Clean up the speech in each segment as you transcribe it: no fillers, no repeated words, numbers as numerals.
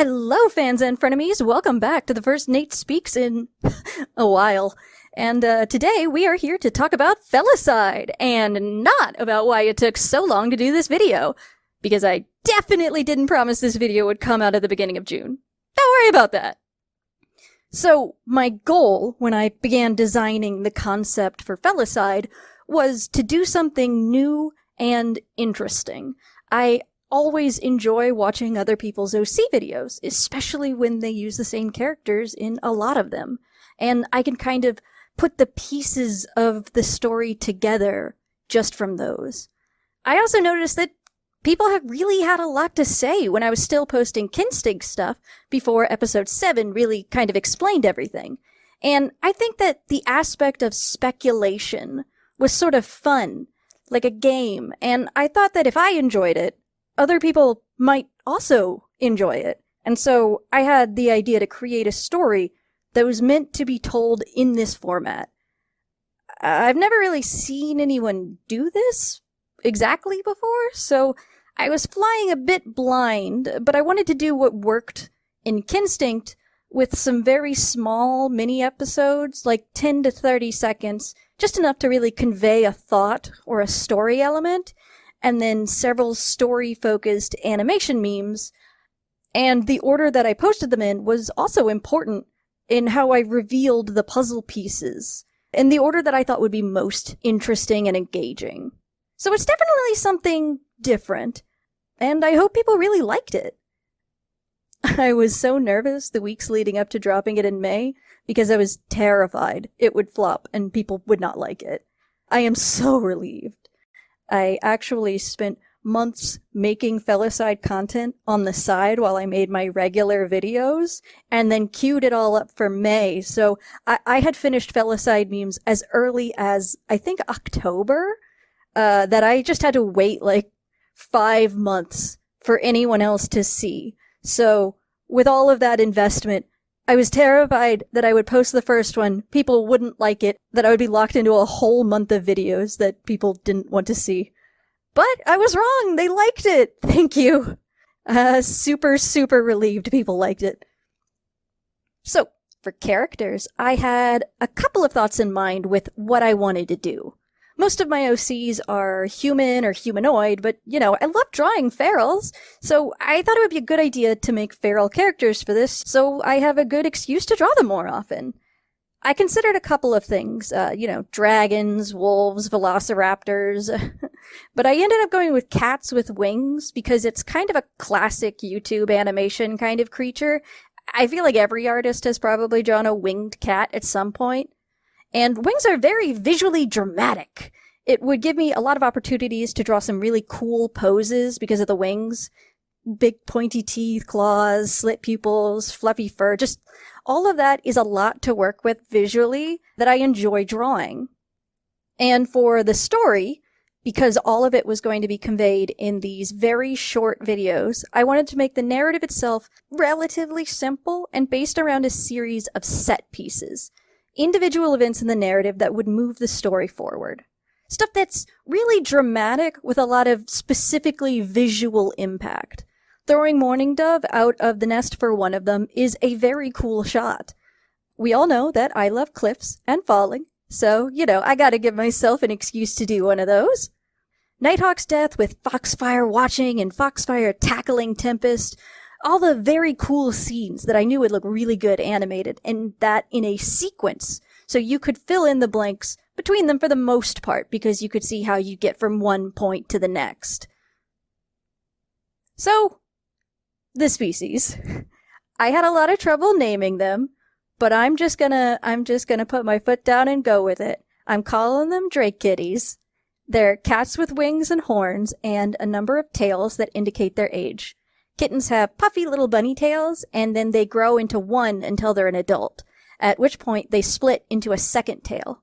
Hello, fans and frenemies. Welcome back to the first Nate Speaks in a while. And today we are here to talk about Felicide, and not about why it took so long to do this video. Because I definitely didn't promise this video would come out at the beginning of June. Don't worry about that. So, my goal when I began designing the concept for Felicide was to do something new and interesting. I always enjoy watching other people's OC videos, especially when they use the same characters in a lot of them. And I can kind of put the pieces of the story together just from those. I also noticed that people have really had a lot to say when I was still posting Kinstig stuff before episode 7 really kind of explained everything. And I think that the aspect of speculation was sort of fun, like a game, and I thought that if I enjoyed it, other people might also enjoy it. And so I had the idea to create a story that was meant to be told in this format. I've never really seen anyone do this exactly before, so I was flying a bit blind, but I wanted to do what worked in Kinstinct with some very small mini episodes, like 10 to 30 seconds, just enough to really convey a thought or a story element, and then several story-focused animation memes. And the order that I posted them in was also important in how I revealed the puzzle pieces, in the order that I thought would be most interesting and engaging. So it's definitely something different, and I hope people really liked it. I was so nervous the weeks leading up to dropping it in May because I was terrified it would flop and people would not like it. I am so relieved. I actually spent months making Felicide content on the side while I made my regular videos, and then queued it all up for May. So I had finished Felicide memes as early as, I think, October, that I just had to wait like 5 months for anyone else to see. So with all of that investment, I was terrified that I would post the first one, people wouldn't like it, that I would be locked into a whole month of videos that people didn't want to see. But I was wrong! They liked it! Thank you! Super relieved people liked it. So, for characters, I had a couple of thoughts in mind with what I wanted to do. Most of my OCs are human or humanoid, but, I love drawing ferals, so I thought it would be a good idea to make feral characters for this, so I have a good excuse to draw them more often. I considered a couple of things, dragons, wolves, velociraptors, but I ended up going with cats with wings because it's kind of a classic YouTube animation kind of creature. I feel like every artist has probably drawn a winged cat at some point. And wings are very visually dramatic. It would give me a lot of opportunities to draw some really cool poses because of the wings. Big pointy teeth, claws, slit pupils, fluffy fur, just all of that is a lot to work with visually that I enjoy drawing. And for the story, because all of it was going to be conveyed in these very short videos, I wanted to make the narrative itself relatively simple and based around a series of set pieces. Individual events in the narrative that would move the story forward. Stuff that's really dramatic with a lot of specifically visual impact. Throwing Mourning Dove out of the nest for one of them is a very cool shot. We all know that I love cliffs and falling, so, I gotta give myself an excuse to do one of those. Nighthawk's death with Foxfire watching and Foxfire tackling Tempest. All the very cool scenes that I knew would look really good animated, and that in a sequence, so you could fill in the blanks between them for the most part, because you could see how you get from one point to the next. So, the species. I had a lot of trouble naming them, but I'm just gonna put my foot down and go with it. I'm calling them Draikitties. They're cats with wings and horns, and a number of tails that indicate their age. Kittens have puffy little bunny tails, and then they grow into one until they're an adult, at which point they split into a second tail.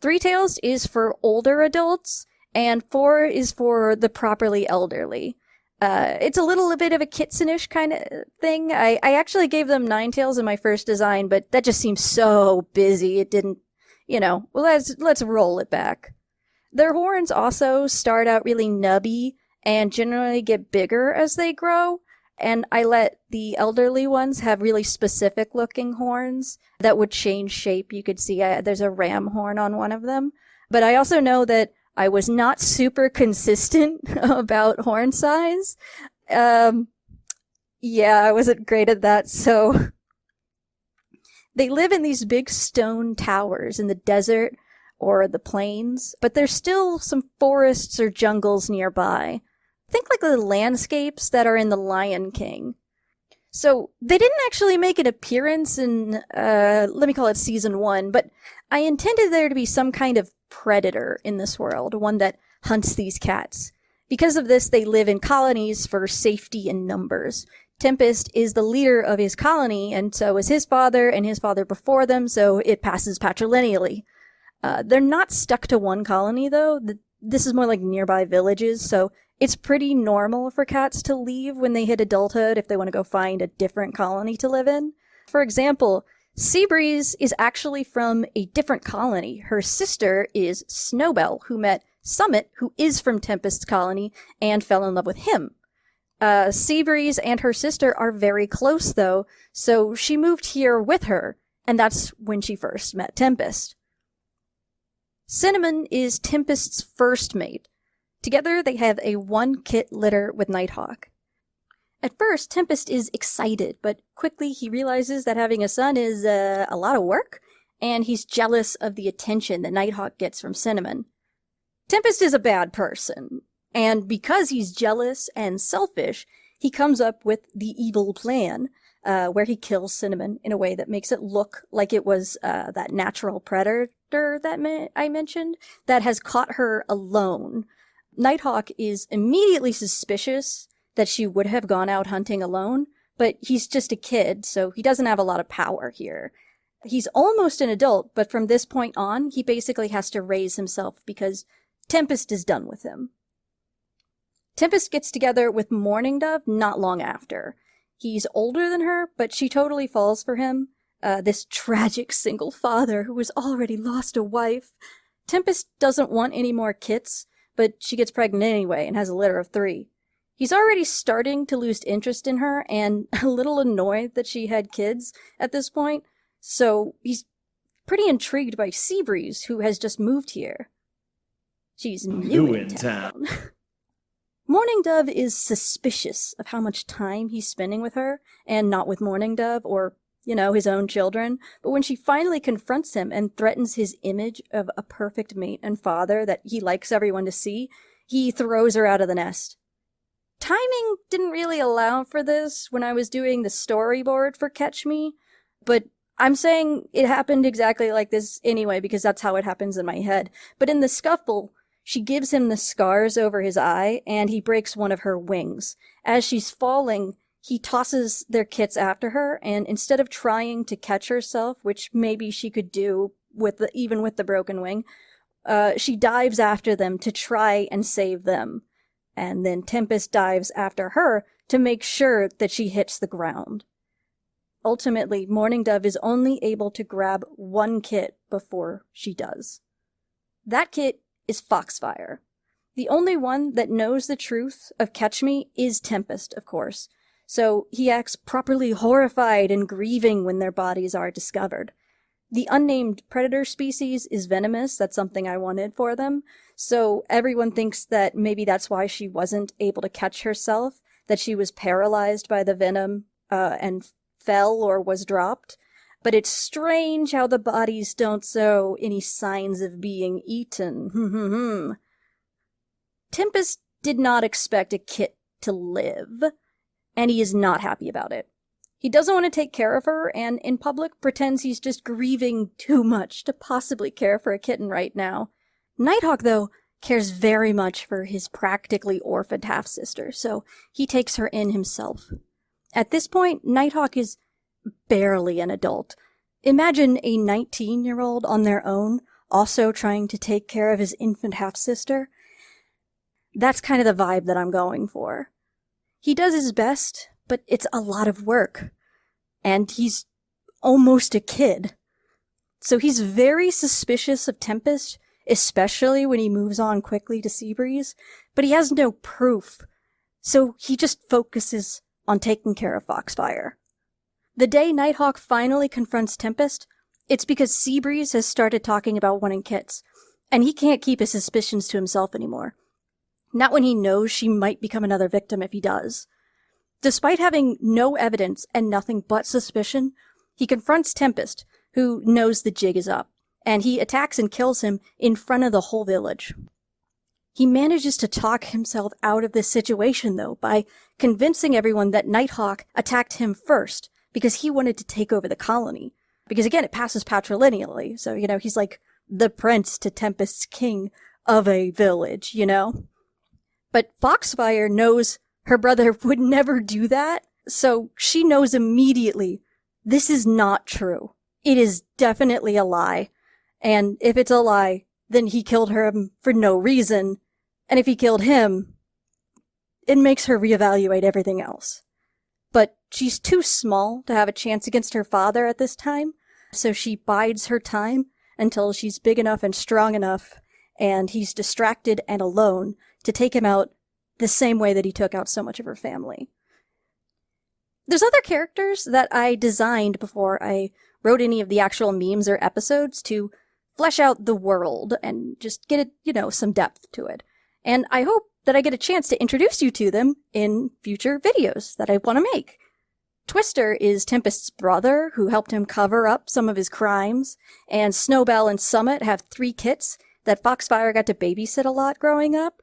3 tails is for older adults, and 4 is for the properly elderly. It's a little bit of a kitsune-ish kind of thing. I actually gave them 9 tails in my first design, but that just seems so busy. It didn't, well, let's roll it back. Their horns also start out really nubby and generally get bigger as they grow. And I let the elderly ones have really specific looking horns that would change shape. You could see there's a ram horn on one of them. But I also know that I was not super consistent about horn size. Yeah, I wasn't great at that, so they live in these big stone towers in the desert or the plains, but there's still some forests or jungles nearby. Think like the landscapes that are in The Lion King. So they didn't actually make an appearance in, let me call it season 1, but I intended there to be some kind of predator in this world, one that hunts these cats. Because of this, they live in colonies for safety and numbers. Tempest is the leader of his colony, and so is his father and his father before them, so it passes patrilineally. They're not stuck to one colony, though. This is more like nearby villages, so it's pretty normal for cats to leave when they hit adulthood if they want to go find a different colony to live in. For example, Seabreeze is actually from a different colony. Her sister is Snowbell, who met Summit, who is from Tempest's colony, and fell in love with him. Seabreeze and her sister are very close, though, so she moved here with her, and that's when she first met Tempest. Cinnamon is Tempest's first mate. Together, they have a 1-kit litter with Nighthawk. At first, Tempest is excited, but quickly he realizes that having a son is a lot of work, and he's jealous of the attention that Nighthawk gets from Cinnamon. Tempest is a bad person, and because he's jealous and selfish, he comes up with the evil plan, where he kills Cinnamon in a way that makes it look like it was that natural predator that I mentioned that has caught her alone. Nighthawk is immediately suspicious that she would have gone out hunting alone, but he's just a kid, so he doesn't have a lot of power here. He's almost an adult, but from this point on, he basically has to raise himself because Tempest is done with him. Tempest gets together with Mourning Dove not long after. He's older than her, but she totally falls for him. This tragic single father who has already lost a wife. Tempest doesn't want any more kits, but she gets pregnant anyway and has a litter of 3. He's already starting to lose interest in her and a little annoyed that she had kids at this point, so he's pretty intrigued by Seabreeze, who has just moved here. She's new in town. Mourning Dove is suspicious of how much time he's spending with her, and not with Mourning Dove or, his own children. But when she finally confronts him and threatens his image of a perfect mate and father that he likes everyone to see, he throws her out of the nest. Timing didn't really allow for this when I was doing the storyboard for Catch Me, but I'm saying it happened exactly like this anyway because that's how it happens in my head. But in the scuffle, she gives him the scars over his eye, and he breaks one of her wings. As she's falling, he tosses their kits after her, and instead of trying to catch herself, which maybe she could do even with the broken wing, she dives after them to try and save them. And then Tempest dives after her to make sure that she hits the ground. Ultimately, Mourning Dove is only able to grab 1 kit before she does. That kit is Foxfire. The only one that knows the truth of Catch Me is Tempest, of course, so he acts properly horrified and grieving when their bodies are discovered. The unnamed predator species is venomous, that's something I wanted for them, so everyone thinks that maybe that's why she wasn't able to catch herself, that she was paralyzed by the venom and fell or was dropped. But it's strange how the bodies don't show any signs of being eaten. Tempest did not expect a kit to live, and he is not happy about it. He doesn't want to take care of her, and in public pretends he's just grieving too much to possibly care for a kitten right now. Nighthawk, though, cares very much for his practically orphaned half-sister, so he takes her in himself. At this point, Nighthawk is barely an adult. Imagine a 19-year-old on their own, also trying to take care of his infant half-sister. That's kind of the vibe that I'm going for. He does his best, but it's a lot of work. And he's almost a kid. So he's very suspicious of Tempest, especially when he moves on quickly to Seabreeze, but he has no proof. So he just focuses on taking care of Foxfire. The day Nighthawk finally confronts Tempest, it's because Seabreeze has started talking about wanting kits, and he can't keep his suspicions to himself anymore. Not when he knows she might become another victim if he does. Despite having no evidence and nothing but suspicion, he confronts Tempest, who knows the jig is up, and he attacks and kills him in front of the whole village. He manages to talk himself out of this situation, though, by convincing everyone that Nighthawk attacked him first because he wanted to take over the colony. Because again, it passes patrilineally, so, he's like the prince to Tempest's king of a village, But Foxfire knows her brother would never do that, so she knows immediately this is not true. It is definitely a lie. And if it's a lie, then he killed her for no reason. And if he killed him, it makes her reevaluate everything else. But she's too small to have a chance against her father at this time, so she bides her time until she's big enough and strong enough, and he's distracted and alone to take him out the same way that he took out so much of her family. There's other characters that I designed before I wrote any of the actual memes or episodes to flesh out the world and just get it, some depth to it. And I hope that I get a chance to introduce you to them in future videos that I want to make. Twister is Tempest's brother, who helped him cover up some of his crimes, and Snowbell and Summit have 3 kits that Foxfire got to babysit a lot growing up.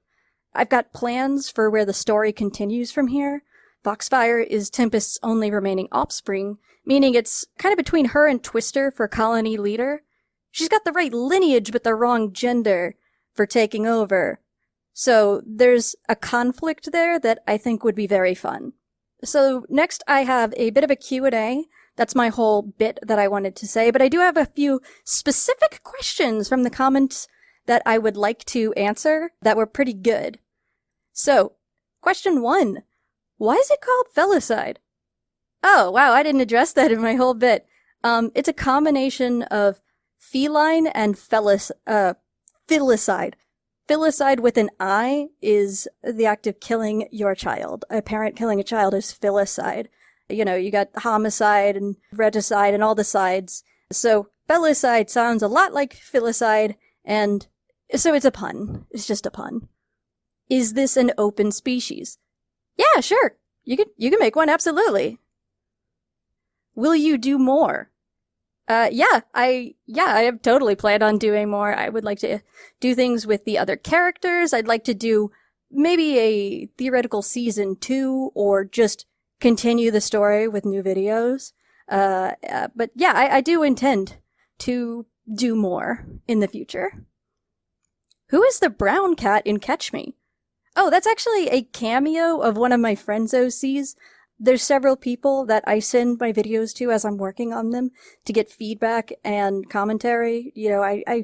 I've got plans for where the story continues from here. Foxfire is Tempest's only remaining offspring, meaning it's kind of between her and Twister for colony leader. She's got the right lineage but the wrong gender for taking over. So there's a conflict there that I think would be very fun. So next I have a bit of a Q&A. That's my whole bit that I wanted to say, but I do have a few specific questions from the comments that I would like to answer that were pretty good. So, question 1. Why is it called Felicide? Oh, wow, I didn't address that in my whole bit. It's a combination of feline and filicide. Filicide with an I is the act of killing your child. A parent killing a child is filicide. You got homicide and regicide and all the sides. So Felicide sounds a lot like filicide, and so it's a pun. It's just a pun. Is this an open species? Yeah, sure. You can make one, absolutely. Will you do more? I have totally planned on doing more. I would like to do things with the other characters. I'd like to do maybe a theoretical season 2 or just continue the story with new videos. But yeah, I do intend to do more in the future. Who is the brown cat in Catch Me? Oh, that's actually a cameo of one of my friends' OCs. There's several people that I send my videos to as I'm working on them to get feedback and commentary. I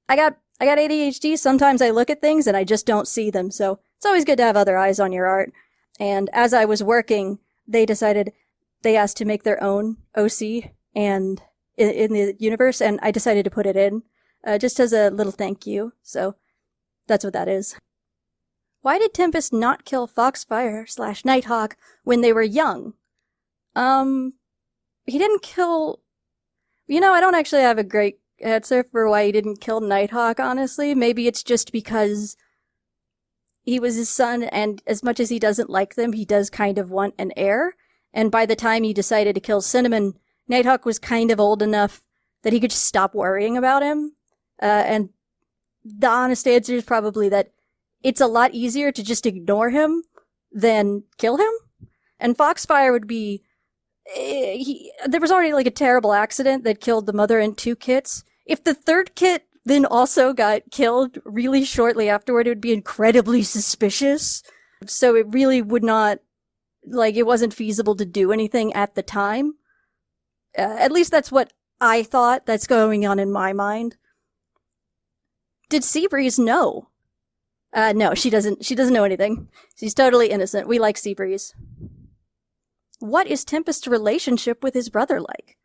got ADHD. Sometimes I look at things and I just don't see them. So it's always good to have other eyes on your art. And as I was working, they asked to make their own OC and in the universe, and I decided to put it in just as a little thank you. So that's what that is. Why did Tempest not kill Foxfire/Nighthawk when they were young? He didn't kill... I don't actually have a great answer for why he didn't kill Nighthawk, honestly. Maybe it's just because he was his son, and as much as he doesn't like them, he does kind of want an heir. And by the time he decided to kill Cinnamon, Nighthawk was kind of old enough that he could just stop worrying about him. And the honest answer is probably that it's a lot easier to just ignore him than kill him. And Foxfire would be... there was already a terrible accident that killed the mother and 2 kits. If the 3rd kit then also got killed really shortly afterward, it would be incredibly suspicious. So it really would not... it wasn't feasible to do anything at the time. At least that's what I thought that's going on in my mind. Did Seabreeze know? No, she doesn't know anything. She's totally innocent. We like Seabreeze. What is Tempest's relationship with his brother like?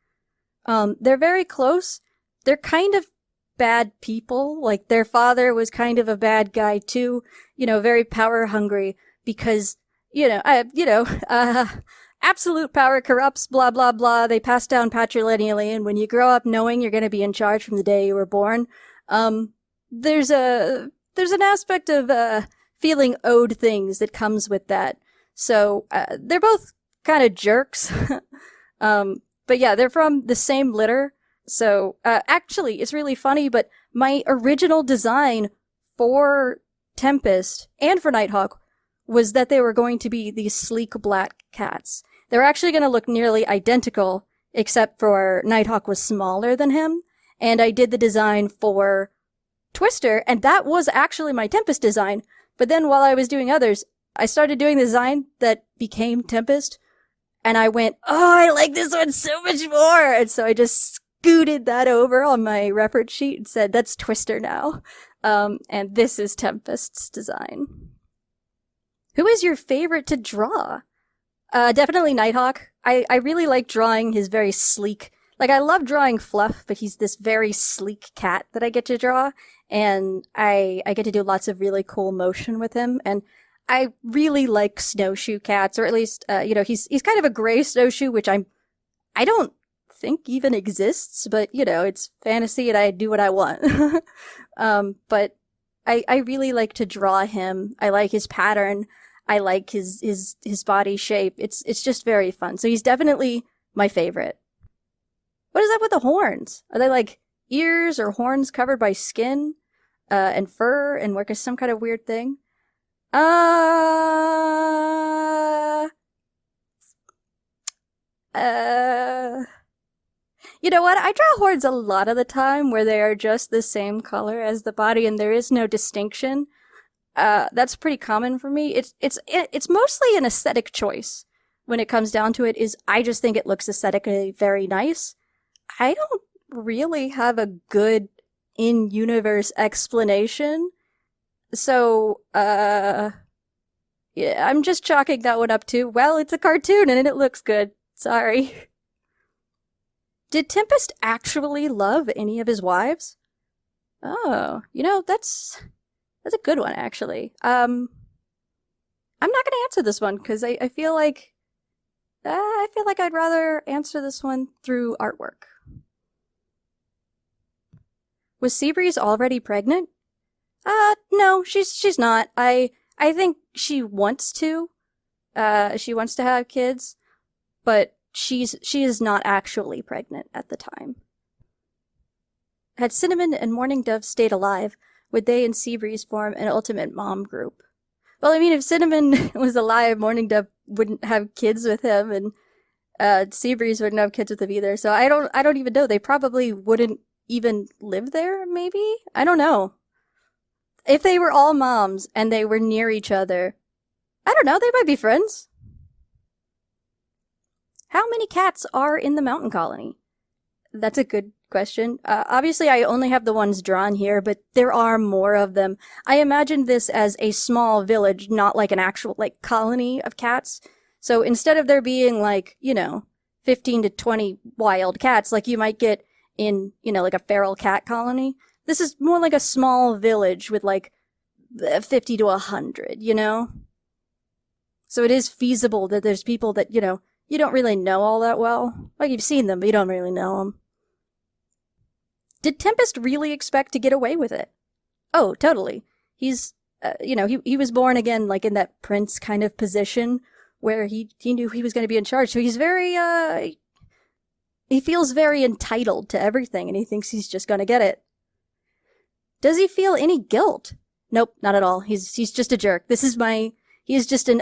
They're very close. They're kind of bad people. Their father was kind of a bad guy too. Very power hungry because, absolute power corrupts, blah, blah, blah. They pass down patrilineally, and when you grow up knowing you're going to be in charge from the day you were born, there's an aspect of feeling owed things that comes with that. So they're both kind of jerks. But yeah, they're from the same litter. So actually, it's really funny, but my original design for Tempest and for Nighthawk was that they were going to be these sleek black cats. They were actually going to look nearly identical, except for Nighthawk was smaller than him. And I did the design for Twister, and that was actually my Tempest design. But then while I was doing others, I started doing the design that became Tempest, and I went, oh, I like this one so much more! And so I just scooted that over on my reference sheet and said, that's Twister now. And this is Tempest's design. Who is your favorite to draw? Definitely Nighthawk. I really like drawing his very sleek, like I love drawing Fluff, but he's this very sleek cat that I get to draw, and I get to do lots of really cool motion with him, and I really like snowshoe cats, or at least, he's kind of a gray snowshoe, which I don't think even exists, but, it's fantasy and I do what I want. But I really like to draw him. I like his pattern. I like his body shape. It's just very fun. So he's definitely my favorite. What is up with the horns? Are they like ears or horns covered by skin, and fur and work as some kind of weird thing? You know what? I draw horns a lot of the time where they are just the same color as the body and there is no distinction. That's pretty common for me. It's mostly an aesthetic choice. When it comes down to it, is I just think it looks aesthetically very nice. I don't really have a good in-universe explanation. So, yeah, I'm just chalking that one up to, well, it's a cartoon and it looks good. Sorry. Did Tempest actually love any of his wives? Oh, that's a good one, actually. I'm not gonna answer this one, because I feel like I'd rather answer this one through artwork. Was Seabreeze already pregnant? No, she's not. I think she wants to. She wants to have kids, but she is not actually pregnant at the time. Had Cinnamon and Morning Dove stayed alive, would they and Seabreeze form an ultimate mom group? Well, I mean, if Cinnamon was alive, Morning Dove wouldn't have kids with him, and Seabreeze wouldn't have kids with him either. So I don't even know. They probably wouldn't even live there, maybe? I don't know. If they were all moms and they were near each other, I don't know, they might be friends. How many cats are in the mountain colony? That's a good question. Obviously, I only have the ones drawn here, but there are more of them. I imagined this as a small village, not like an actual, colony of cats. So instead of there being, 15 to 20 wild cats, like you might get in, a feral cat colony, this is more like a small village with, 50 to 100, So it is feasible that there's people that, you don't really know all that well. Like, you've seen them, but you don't really know them. Did Tempest really expect to get away with it? Oh, totally. He's, he was born again, in that prince kind of position where he knew he was going to be in charge. So he's very, he feels very entitled to everything, and he thinks he's just going to get it. Does he feel any guilt? Nope, not at all. He's just a jerk. He is just an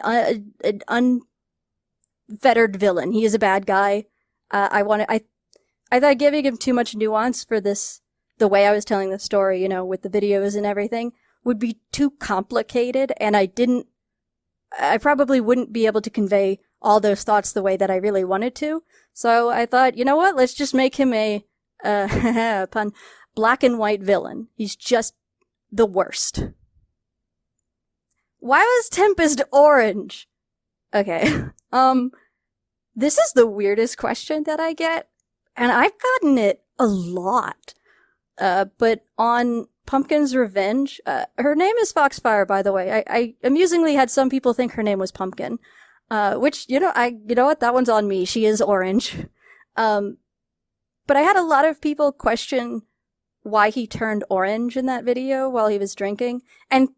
unfettered villain. He is a bad guy. I thought giving him too much nuance for this, the way I was telling the story, with the videos and everything, would be too complicated, and I probably wouldn't be able to convey all those thoughts the way that I really wanted to. So I thought, you know what, let's just make him a, pun, black and white villain. He's just the worst. Why was Tempest orange? Okay, this is the weirdest question that I get, and I've gotten it a lot. But on Pumpkin's Revenge. Her name is Foxfire, by the way. I amusingly had some people think her name was Pumpkin. Which, you know what? That one's on me. She is orange. But I had a lot of people question why he turned orange in that video while he was drinking. And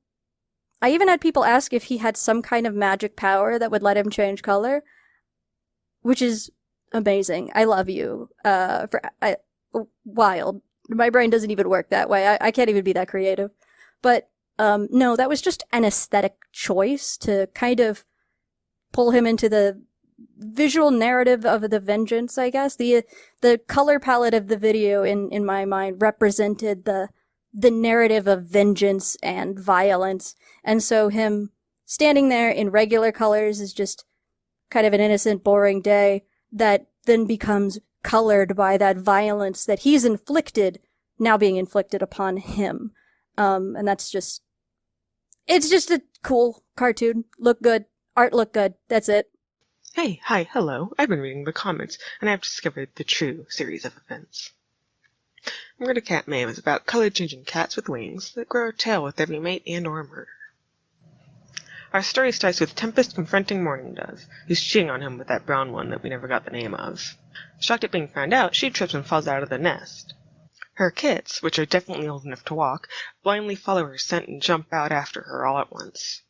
I even had people ask if he had some kind of magic power that would let him change color. Which is amazing. I love you. Wild. My brain doesn't even work that way. I can't even be that creative. But, no, that was just an aesthetic choice to kind of pull him into the visual narrative of the vengeance, I guess. The color palette of the video in my mind represented the narrative of vengeance and violence. And so him standing there in regular colors is just kind of an innocent, boring day that then becomes colored by that violence that he's inflicted, now being inflicted upon him. And it's just a cool cartoon. Look good. Art look good. That's it. Hey, hi, hello. I've been reading the comments, and I've discovered the true series of events. Murder Cat Mayhem is about color-changing cats with wings that grow a tail with every mate and or murder. Our story starts with Tempest confronting Morning Dove, who's cheating on him with that brown one that we never got the name of. Shocked at being found out, she trips and falls out of the nest. Her kits, which are definitely old enough to walk, blindly follow her scent and jump out after her all at once.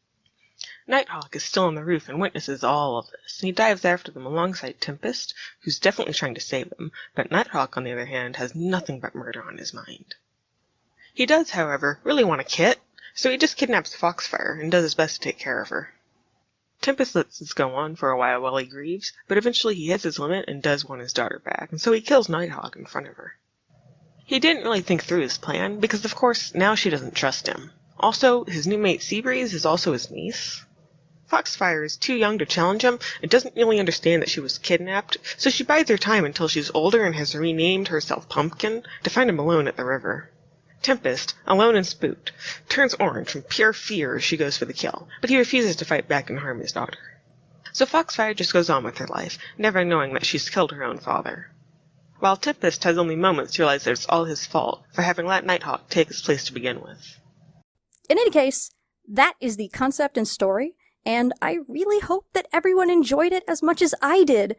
Nighthawk is still on the roof and witnesses all of this, and he dives after them alongside Tempest, who's definitely trying to save them, but Nighthawk, on the other hand, has nothing but murder on his mind. He does, however, really want a kit, so he just kidnaps Foxfire and does his best to take care of her. Tempest lets this go on for a while he grieves, but eventually he hits his limit and does want his daughter back, and so he kills Nighthawk in front of her. He didn't really think through his plan, because of course, now she doesn't trust him. Also, his new mate Seabreeze is also his niece. Foxfire is too young to challenge him and doesn't really understand that she was kidnapped, so she bides her time until she's older and has renamed herself Pumpkin to find him alone at the river. Tempest, alone and spooked, turns orange from pure fear as she goes for the kill, but he refuses to fight back and harm his daughter. So Foxfire just goes on with her life, never knowing that she's killed her own father. While Tempest has only moments to realize that it's all his fault for having let Nighthawk take his place to begin with. In any case, that is the concept and story. And I really hope that everyone enjoyed it as much as I did,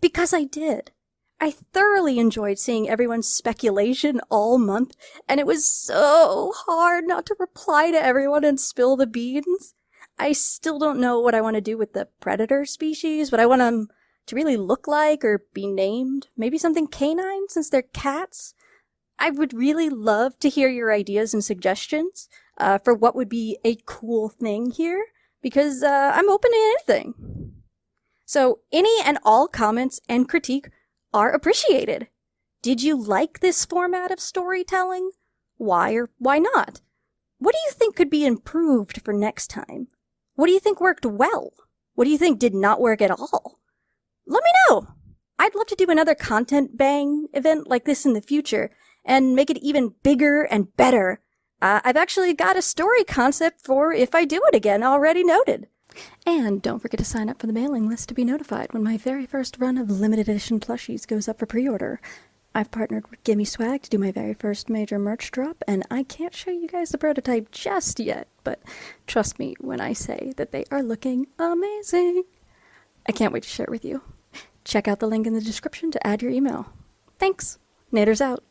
because I did. I thoroughly enjoyed seeing everyone's speculation all month, and it was so hard not to reply to everyone and spill the beans. I still don't know what I want to do with the predator species, what I want them to really look like or be named. Maybe something canine, since they're cats? I would really love to hear your ideas and suggestions for what would be a cool thing here. Because I'm open to anything. So any and all comments and critique are appreciated. Did you like this format of storytelling? Why or why not? What do you think could be improved for next time? What do you think worked well? What do you think did not work at all? Let me know. I'd love to do another content bang event like this in the future and make it even bigger and better. I've actually got a story concept for if I do it again already noted. And don't forget to sign up for the mailing list to be notified when my very first run of limited edition plushies goes up for pre-order. I've partnered with Gimme Swag to do my very first major merch drop, and I can't show you guys the prototype just yet, but trust me when I say that they are looking amazing. I can't wait to share it with you. Check out the link in the description to add your email. Thanks. Nader's out.